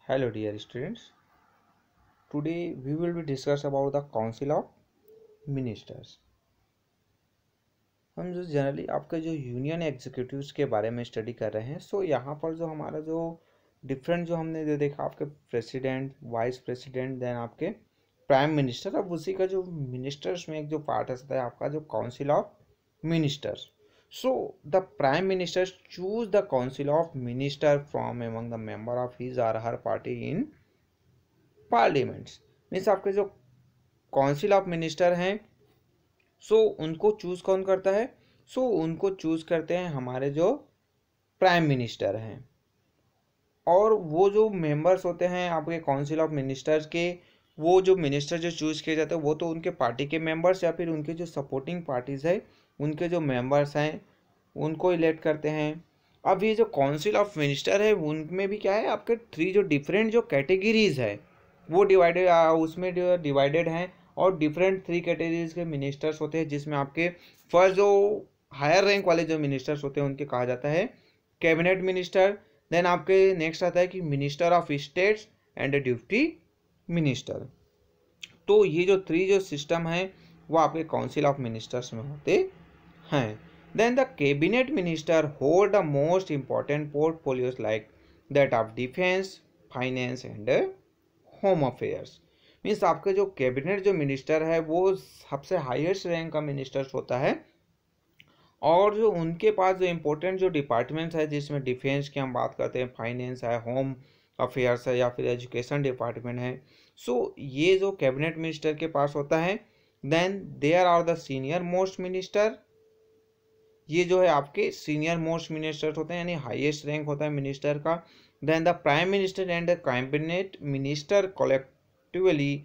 Hello dear students. Today we will be discuss about the Council of Ministers. हम जो generally आपके जो union executives के बारे में स्टडी कर रहे हैं यहाँ पर जो हमारा जो डिफरेंट जो हमने जो देखा आपके प्रेसिडेंट, वाइस प्रेसिडेंट, देन आपके प्राइम मिनिस्टर। अब उसी का जो मिनिस्टर्स में एक जो पार्ट आता है आपका जो council of ministers. The prime minister choose the council of minister from among the member of his or her party in parliaments. Means आपके जो काउंसिल ऑफ मिनिस्टर हैं उनको चूज कौन करता है? उनको चूज करते हैं हमारे जो प्राइम मिनिस्टर हैं। और वो जो मेंबर्स होते हैं आपके काउंसिल ऑफ मिनिस्टर्स के, वो जो मिनिस्टर जो चूज किए जाते हैं वो तो उनके पार्टी के मेंबर्स या फिर उनके जो सपोर्टिंग पार्टीज है उनके जो मेंबर्स हैं उनको इलेक्ट करते हैं। अब ये जो काउंसिल ऑफ मिनिस्टर है उनमें भी क्या है, आपके थ्री जो डिफरेंट जो कैटेगरीज है वो उसमें डिवाइडेड हैं और डिफरेंट थ्री कैटेगरीज के मिनिस्टर्स होते हैं, जिसमें आपके फर्स्ट जो हायर रैंक वाले जो मिनिस्टर्स होते हैं उनके कहा जाता है कैबिनेट मिनिस्टर। देन आपके नेक्स्ट आता है कि minister of states and duty minister. तो ये जो थ्री जो सिस्टम है वो आपके काउंसिल ऑफ मिनिस्टर्स में होते हैं। Then the cabinet minister hold the most important portfolios like that of defence, finance and home affairs. Means आपके जो कैबिनेट जो मिनिस्टर है वो सबसे हाईएस्ट रैंक का मिनिस्टर्स होता है और जो उनके पास जो इम्पोर्टेंट जो डिपार्टमेंट्स है जिसमें डिफेंस की हम बात करते हैं, फाइनेंस है, होम अफेयर्स है या फिर एजुकेशन डिपार्टमेंट है, ये जो कैबिनेट मिनिस्टर के पास होता है। Then there are the senior most minister, ये जो है आपके सीनियर मोस्ट मिनिस्टर्स होते हैं यानी हाईएस्ट रैंक होता है मिनिस्टर का। Then the prime minister and the cabinet minister collectively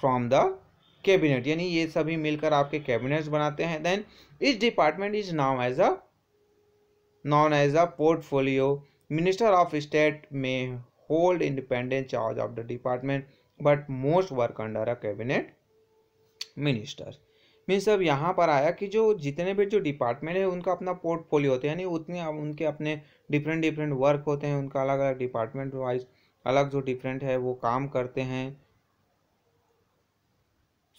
from the cabinet, यानी ये सभी मिलकर आपके कैबिनेट्स बनाते हैं। देन इस department is non as a portfolio. Minister of state में hold independent charge of the department but most work under a cabinet minister. Means अब यहाँ पर आया कि जो जितने भी जो डिपार्टमेंट है उनका अपना पोर्टफोलियो होता है, यानी उतने उनके अपने डिफरेंट वर्क होते हैं, उनका अलग अलग डिपार्टमेंट वाइज अलग जो डिफरेंट है वो काम करते हैं।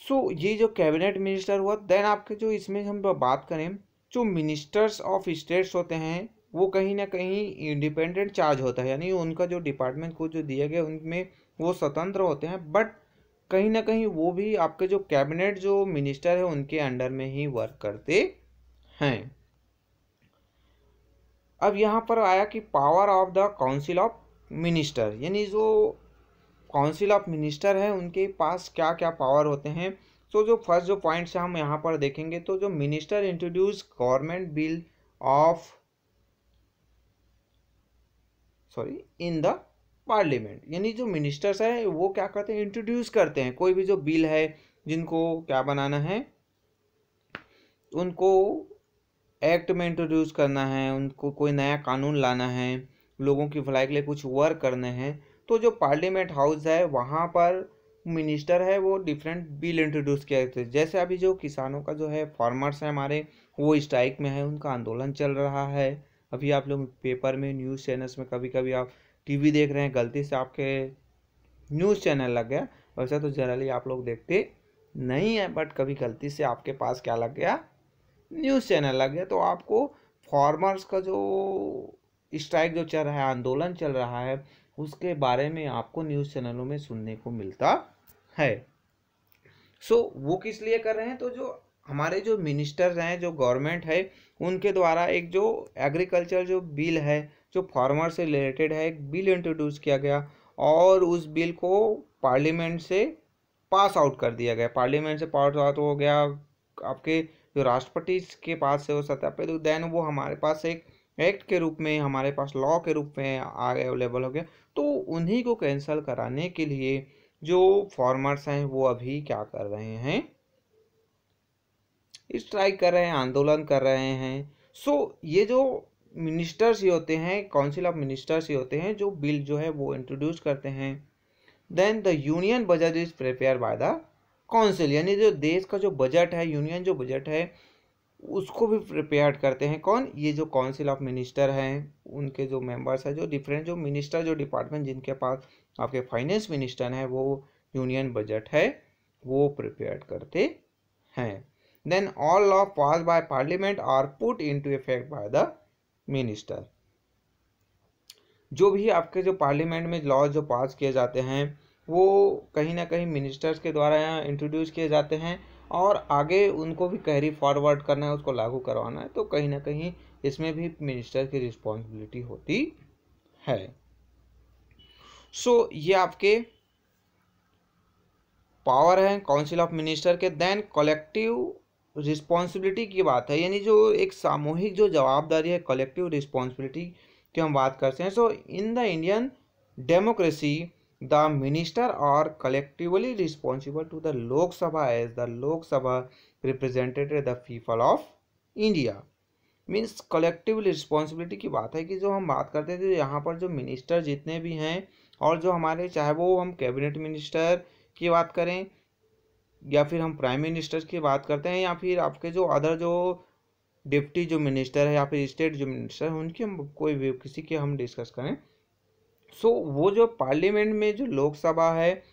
ये जो कैबिनेट मिनिस्टर हुआ। देन आपके जो इसमें हम बात करें जो मिनिस्टर्स ऑफ स्टेट्स होते हैं वो कहीं ना कहीं इंडिपेंडेंट चार्ज होता है, यानी उनका जो डिपार्टमेंट को जो दिया गया उनमें वो स्वतंत्र होते हैं, बट कहीं ना कहीं वो भी आपके जो कैबिनेट जो मिनिस्टर है उनके अंडर में ही वर्क करते हैं। अब यहाँ पर आया कि power of the council of minister, यानी जो काउंसिल ऑफ मिनिस्टर है उनके पास क्या क्या पावर होते हैं। जो फर्स्ट जो पॉइंट्स हम यहाँ पर देखेंगे तो जो minister introduce government bill of in the parliament, यानी जो मिनिस्टर्स है वो क्या करते हैं, इंट्रोड्यूस करते हैं कोई भी जो बिल है जिनको क्या बनाना है, उनको एक्ट में इंट्रोड्यूस करना है, उनको कोई नया कानून लाना है, लोगों की भलाई के लिए कुछ वर्क करने हैं। तो जो पार्लियामेंट हाउस है वहाँ पर मिनिस्टर है वो डिफरेंट बिल इंट्रोड्यूस किया करते हैं। जैसे अभी जो किसानों का जो है फार्मर्स है हमारे वो स्ट्राइक में है, उनका आंदोलन चल रहा है। अभी आप लोग पेपर में न्यूज़ चैनल्स में कभी कभी आप टीवी देख रहे हैं, गलती से आपके न्यूज़ चैनल लग गया, वैसे तो जनरली आप लोग देखते नहीं है बट कभी गलती से आपके पास क्या लग गया, न्यूज़ चैनल लग गया, तो आपको फार्मर्स का जो स्ट्राइक जो चल रहा है, आंदोलन चल रहा है, उसके बारे में आपको न्यूज़ चैनलों में सुनने को मिलता है। वो किस लिए कर रहे हैं, तो जो हमारे जो मिनिस्टर्स हैं, जो गवर्नमेंट है उनके द्वारा एक जो एग्रीकल्चर जो बिल है जो फार्मर से रिलेटेड है, एक बिल इंट्रोड्यूस किया गया और उस बिल को पार्लियामेंट से पास आउट कर दिया गया। पार्लियामेंट से पास आउट हो गया, आपके जो राष्ट्रपति के पास से वो सत्यापित, तो देन वो हमारे पास एक एक्ट के रूप में, हमारे पास लॉ के रूप में अवेलेबल हो गया। तो उन्हीं को कैंसिल कराने के लिए जो फार्मर्स हैं वो अभी क्या कर रहे हैं, स्ट्राइक कर रहे हैं, आंदोलन कर रहे हैं। ये जो मिनिस्टर्स ही होते हैं, काउंसिल ऑफ मिनिस्टर्स ही होते हैं जो बिल जो है वो इंट्रोड्यूस करते हैं। Then the union budget is prepare by the council, यानी जो देश का जो बजट है, यूनियन जो बजट है उसको भी प्रिपेयर करते हैं। कौन? ये जो काउंसिल ऑफ मिनिस्टर हैं, उनके जो मेंबर्स हैं, जो डिफरेंट जो मिनिस्टर, जो डिपार्टमेंट जिनके पास आपके फाइनेंस मिनिस्टर हैं, वो यूनियन बजट है वो प्रिपेयर करते हैं। Then all law pass by parliament are put into effect by the minister. जो भी आपके जो पार्लियामेंट में लॉ जो पास किए जाते हैं वो कहीं ना कहीं मिनिस्टर्स के द्वारा इंट्रोड्यूस किए जाते हैं और आगे उनको भी कैरी फॉरवर्ड करना है, उसको लागू करवाना है, तो कहीं ना कहीं इसमें भी मिनिस्टर की रिस्पॉन्सिबिलिटी होती है। सो ये आपके पावर है काउंसिल ऑफ मिनिस्टर के। देन कलेक्टिव रिस्पॉन्सिबिलिटी की बात है, यानी जो एक सामूहिक जो जवाबदारी है, कलेक्टिव रिस्पॉन्सिबिलिटी की हम बात करते हैं। So in the Indian democracy the minister are collectively responsible to the Lok Sabha as the Lok Sabha representative the people of India. Means collective responsibility की बात है कि जो हम बात करते हैं, जो यहाँ पर जो मिनिस्टर जितने भी हैं और जो हमारे, चाहे वो हम कैबिनेट मिनिस्टर की बात करें या फिर हम प्राइम मिनिस्टर की बात करते हैं या फिर आपके जो अदर जो डिप्टी जो मिनिस्टर है या फिर स्टेट जो मिनिस्टर है, उनकी हम कोई भी किसी की हम डिस्कस करें, सो वो जो पार्लियामेंट में जो लोकसभा है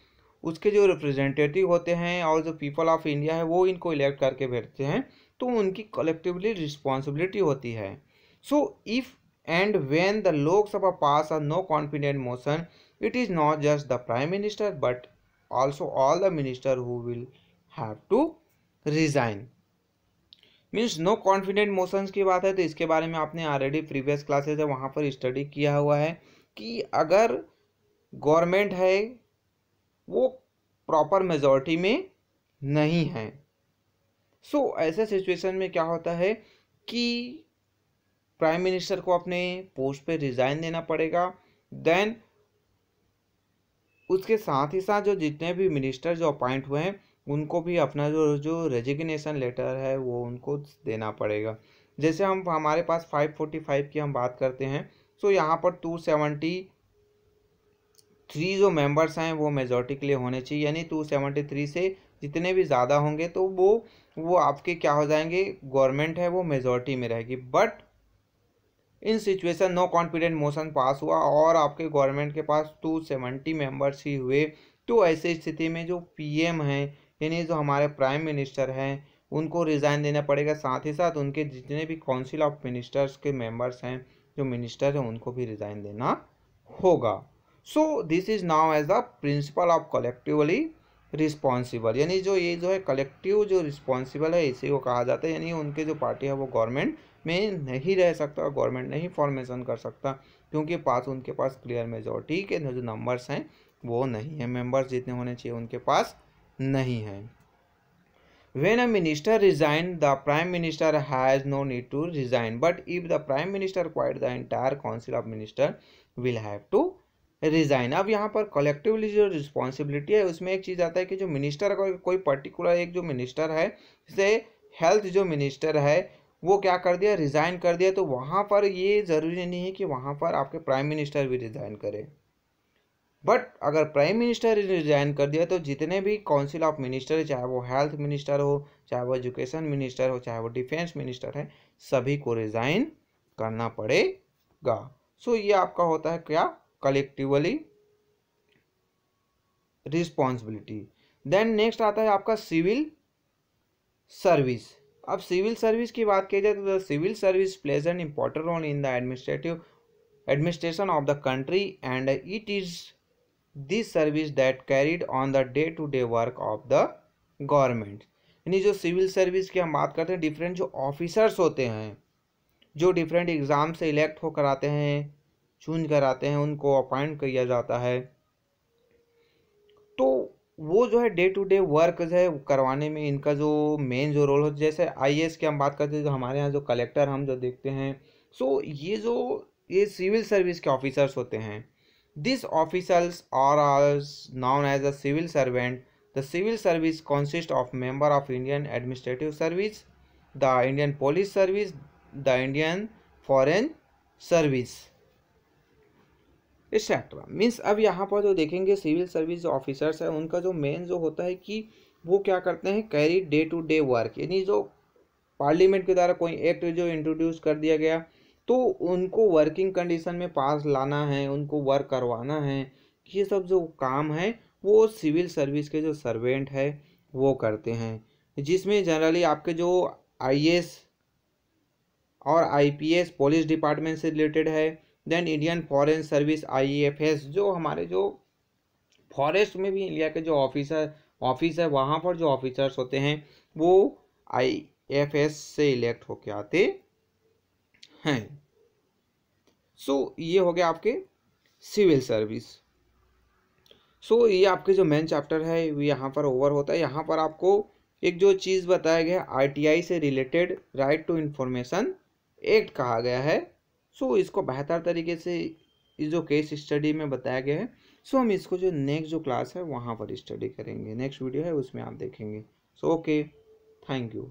उसके जो रिप्रेजेंटेटिव होते हैं और जो पीपल ऑफ इंडिया है वो इनको इलेक्ट करके भेजते हैं, तो उनकी कलेक्टिवली रिस्पॉन्सिबिलिटी होती है। So if and when the Lok Sabha pass a no confident motion, it is not just the prime minister but also all the minister who will have to resign। Means no confident motions की बात है तो इसके बारे में आपने already previous classes है वहाँ पर स्टडी किया हुआ है कि अगर गवर्नमेंट है वो प्रॉपर मेजॉरिटी में नहीं है, सो ऐसे सिचुएशन में क्या होता है कि प्राइम मिनिस्टर को अपने पोस्ट पे रिजाइन देना पड़ेगा। देन उसके साथ ही साथ जो जितने भी मिनिस्टर जो अपॉइंट हुए हैं उनको भी अपना जो रेजिग्नेशन लेटर है वो उनको देना पड़ेगा। जैसे हम हमारे पास 545 की हम बात करते हैं, सो यहाँ पर 273 जो मेंबर्स हैं वो मेजॉरिटी के लिए होने चाहिए, यानी 273 से जितने भी ज़्यादा होंगे तो वो आपके क्या हो जाएंगे, गवर्नमेंट है वो मेजॉरिटी में रहेगी। But in situation no confident motion pass हुआ और आपके गवर्नमेंट के पास 270 मेंबर्स ही हुए, तो ऐसी स्थिति में जो पीएम हैं यानी जो हमारे प्राइम मिनिस्टर हैं उनको रिज़ाइन देना पड़ेगा, साथ ही साथ उनके जितने भी काउंसिल ऑफ मिनिस्टर्स के मेंबर्स हैं जो मिनिस्टर हैं उनको भी रिज़ाइन देना होगा। So this is now as the principle of collectively responsible, यानी जो ये जो है कलेक्टिव जो रिस्पॉन्सिबल है इसी को कहा जाता है, यानी उनके जो पार्टी है वो गवर्नमेंट में नहीं रह सकता, गवर्नमेंट नहीं फॉर्मेशन कर सकता क्योंकि उनके पास क्लियर मेजॉरिटी के जो नंबर्स हैं वो नहीं है, मेंबर्स जितने होने चाहिए उनके पास नहीं है। When a minister resign, the prime minister has no need to resign, but if the prime minister quit, the entire council of minister will have to resign। अब यहाँ पर कलेक्टिवली जो रिस्पॉन्सिबिलिटी है उसमें एक चीज़ आता है कि जो मिनिस्टर कोई पर्टिकुलर एक जो मिनिस्टर है, जैसे हेल्थ जो मिनिस्टर है वो क्या कर दिया, रिज़ाइन कर दिया, तो वहाँ पर ये ज़रूरी नहीं है कि वहाँ पर आपके प्राइम मिनिस्टर भी रिज़ाइन करें। बट अगर प्राइम मिनिस्टर रिजाइन कर दिया तो जितने भी काउंसिल ऑफ मिनिस्टर है, चाहे वो हेल्थ मिनिस्टर हो, चाहे वो एजुकेशन मिनिस्टर हो, चाहे वो डिफेंस मिनिस्टर है, सभी को रिजाइन करना पड़ेगा। सो ये आपका होता है क्या, कलेक्टिवली रिस्पॉन्सिबिलिटी। देन नेक्स्ट आता है आपका सिविल सर्विस। अब सिविल सर्विस की बात की जाए तो civil service plays an important role in the administration of the country and it is this service that carried on the day to day work of the government. यानी जो civil service की हम बात करते हैं, डिफरेंट जो officers होते हैं जो डिफरेंट एग्ज़ाम से इलेक्ट होकर आते हैं, चुन कर आते हैं, उनको अपॉइंट किया जाता है, तो वो जो है डे टू डे वर्क जो है करवाने में इनका जो मेन जो रोल होता है, जैसे आईएएस की हम बात करते हैं, जो हमारे यहाँ जो कलेक्टर हम जो देखते हैं, सो ये सिविल सर्विस के ऑफिसर्स होते हैं। These officials are known as a civil servant. The civil service consists of member of Indian Administrative Service, the Indian Police Service, the Indian Foreign Service, etc. Means अब यहाँ पर जो देखेंगे civil service जो officers है उनका जो main जो होता है कि वो क्या करते हैं, carry day to day work, यानी जो पार्लियामेंट के द्वारा कोई एक्ट जो इंट्रोड्यूस कर दिया गया, तो उनको वर्किंग कंडीशन में पास लाना है, उनको वर्क करवाना है, ये सब जो काम है वो सिविल सर्विस के जो सर्वेंट है वो करते हैं, जिसमें जनरली आपके जो आईएएस और आईपीएस पुलिस डिपार्टमेंट से रिलेटेड है। Then Indian foreign service IFS, जो हमारे जो फॉरेस्ट में भी इंडिया के जो ऑफिस है वहाँ पर जो ऑफिसर्स होते हैं वो आईएफएस से इलेक्ट होके आते हैं। सो ये हो गया आपके सिविल सर्विस। सो ये आपके जो मेन चैप्टर है वो यहाँ पर ओवर होता है। यहाँ पर आपको एक जो चीज़ बताया गया आरटीआई से related right to information act कहा गया है। सो इसको बेहतर तरीके से इस जो केस स्टडी में बताया गया है, सो हम इसको जो नेक्स्ट जो क्लास है वहाँ पर स्टडी करेंगे, नेक्स्ट वीडियो है उसमें आप देखेंगे। So okay, thank you.